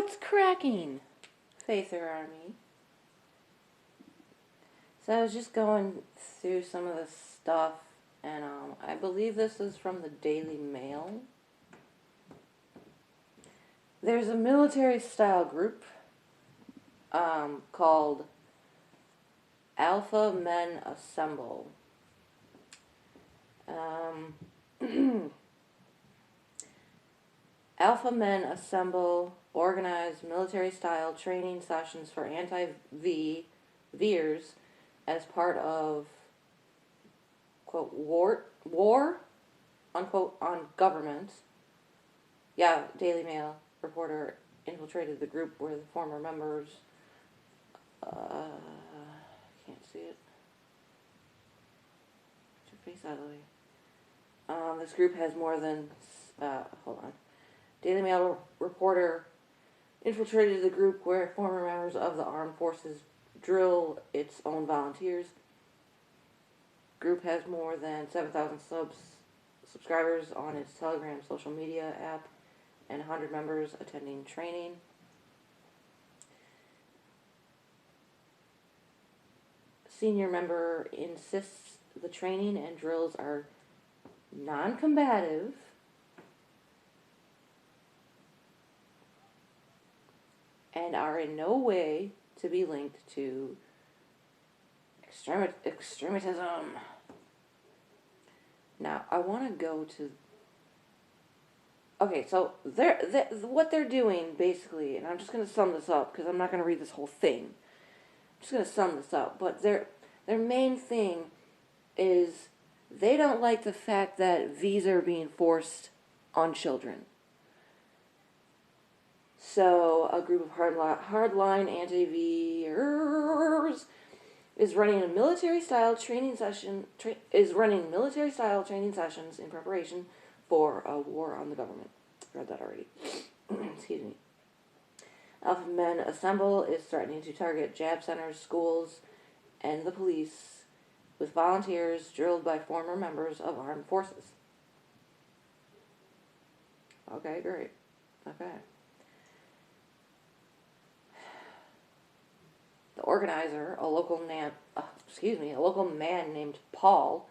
What's cracking, Faither Army? So I was just going through some of the stuff, and I believe this is from the Daily Mail. There's a military-style group called Alpha Men Assemble. Alpha Men Assemble organize military-style training sessions for anti-Vers as part of, quote, war, unquote, on government. Yeah, Daily Mail reporter infiltrated the group where the former members, can't see it. Put your face out of the way. This group has more than, hold on. Daily Mail reporter infiltrated the group where former members of the armed forces drill its own volunteers. Group has more than 7,000 subscribers on its Telegram social media app and 100 members attending training. Senior member insists the training and drills are non-combative and are in no way to be linked to extremism. Now, I want to go to... Okay, so what they're doing, basically, and I'm just going to sum this up, because I'm not going to read this whole thing. I'm just going to sum this up. But their main thing is they don't like the fact that V's are being forced on children. So, a group of hardline anti-Vers is running a military-style training session. Military-style training sessions in preparation for a war on the government. Read that already. Excuse me. Alpha Men Assemble is threatening to target jab centers, schools, and the police with volunteers drilled by former members of armed forces. Okay, great. Okay. The organizer, a local man named Paul,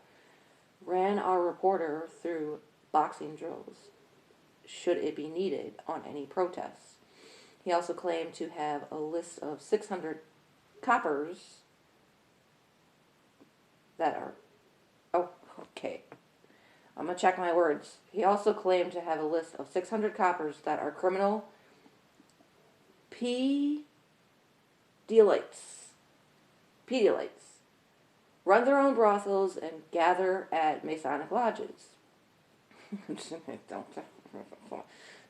ran our reporter through boxing drills, should it be needed, on any protests. He also claimed to have a list of 600 coppers that are... Oh, okay. I'm going to check my words. He also claimed to have a list of 600 coppers that are criminal Pedialites, run their own brothels, and gather at Masonic lodges. It's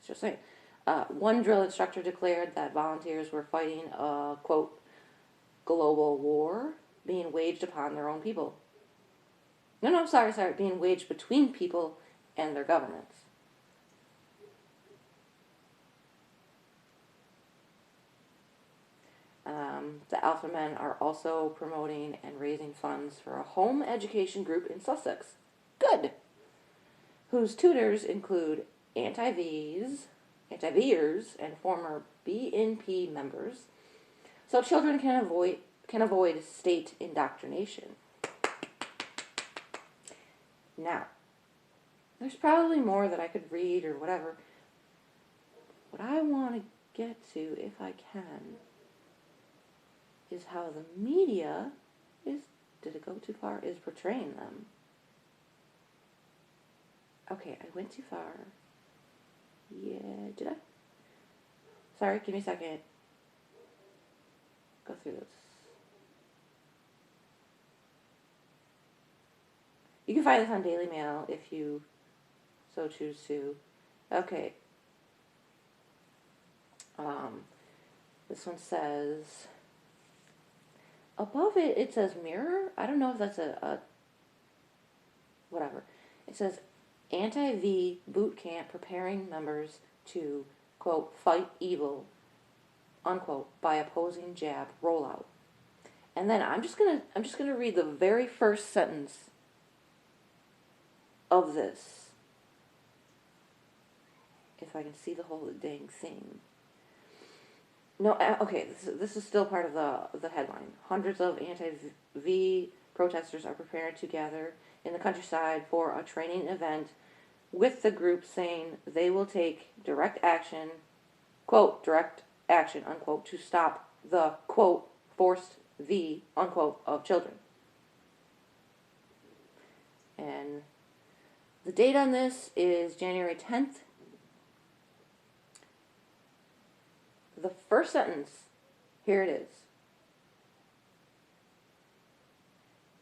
just saying. One drill instructor declared that volunteers were fighting a, quote, global war being waged upon their own people. Being waged between people and their governments. The Alpha Men are also promoting and raising funds for a home education group in Sussex. Good! Whose tutors include anti-Vers and former BNP members, so children can avoid state indoctrination. Now, there's probably more that I could read or whatever. What I want to get to, if I can, is how the media did it go too far, is portraying them. Okay, I went too far. Yeah, did I? Sorry, give me a second. Go through this. You can find this on Daily Mail if you so choose to. Okay. This one says... Above it, it says mirror. I don't know if that's a whatever. It says anti-V boot camp preparing members to, quote, fight evil, unquote, by opposing jab rollout. And then I'm just gonna read the very first sentence of this. If I can see the whole dang thing. No, okay, this is still part of the headline. Hundreds of anti-V protesters are preparing to gather in the countryside for a training event, with the group saying they will take direct action, quote, direct action, unquote, to stop the, quote, forced V, unquote, of children. And the date on this is January 10th. The first sentence, here it is.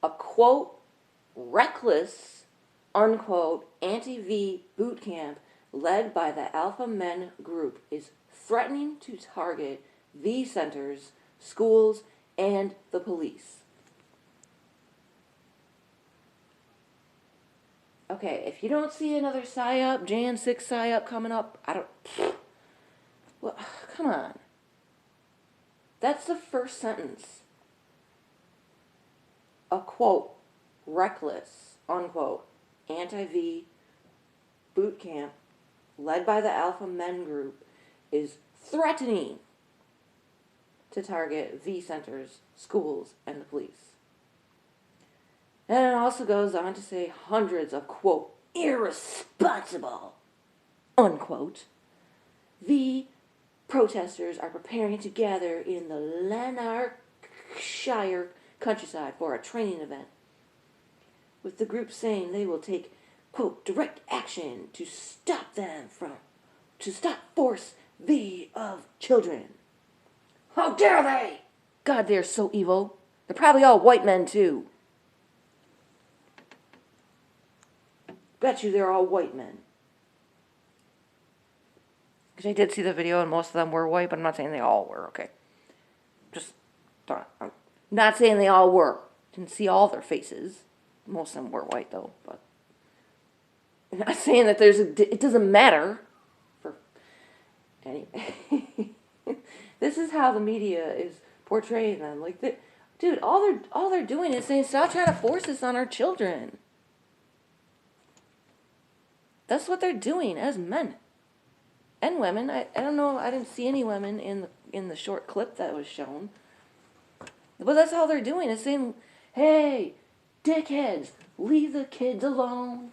A, quote, reckless, unquote, anti-V boot camp led by the Alpha Men group is threatening to target V centers, schools, and the police. Okay, if you don't see another PSYOP, Jan 6 PSYOP coming up, I don't... Well, come on. That's the first sentence. A, quote, reckless, unquote, anti-V boot camp led by the Alpha Men group is threatening to target V centers, schools, and the police. And it also goes on to say hundreds of, quote, irresponsible, unquote, V protesters are preparing to gather in the Lanarkshire countryside for a training event, with the group saying they will take, quote, direct action to stop force V of children. How dare they? God, they're so evil. They're probably all white men, too. Bet you they're all white men. Because I did see the video and most of them were white, but I'm not saying they all were, okay? I'm not saying they all were. Didn't see all their faces. Most of them were white, though, but... I'm not saying that it doesn't matter. Anyway. This is how the media is portraying them. Like, dude, all they're doing is saying, stop trying to force this on our children. That's what they're doing as men and women. I don't know. I didn't see any women in the short clip that was shown. But that's all they're doing is saying, hey, dickheads, leave the kids alone.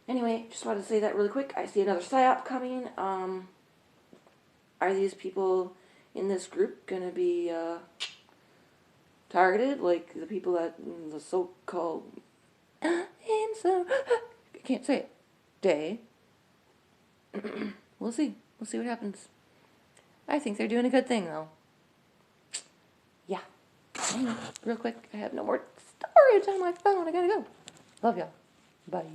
Anyway, just wanted to say that really quick. I see another PSYOP coming. Are these people in this group going to be targeted like the people that the so-called I can't say it. Day. We'll see. We'll see what happens. I think they're doing a good thing, though. Yeah. Anyway, real quick, I have no more storage on my phone. I gotta go. Love y'all. Bye.